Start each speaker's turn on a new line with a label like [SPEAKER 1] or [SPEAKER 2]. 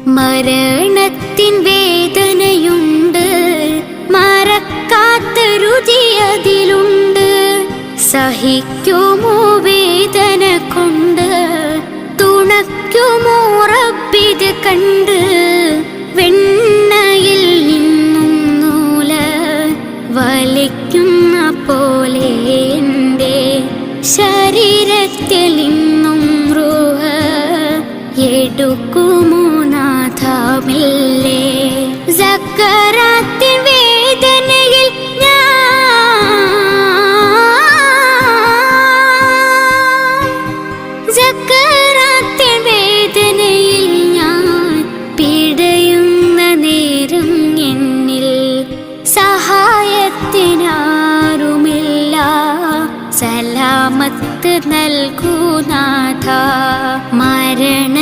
[SPEAKER 1] മരണത്തിൻ വേദനയുണ്ട്, മറക്കാത്ത രുചി അതിലുണ്ട്. സഹിക്കുമോ വേദന കൊണ്ട്, തുണയ്ക്കുമോ റബ്ബിത് കണ്ട്. വെണ്ണയിൽ നിന്നും നൂല് വലിക്കുന്ന പോലെ എൻ്റെ ശരീരത്തിൽ നിന്നും റൂഹ് എടുക്കുമോ നാഥമില്ലേ. സക്കറാത്തിൻ വേദനയിൽ സക്കറാത്തിൻ വേദനയിൽ ഞാൻ പിടയുന്ന നേരം എന്നിൽ സഹായത്തിനാരുമില്ല. സലാമത്ത് നൽകൂ നാഥ. മരണ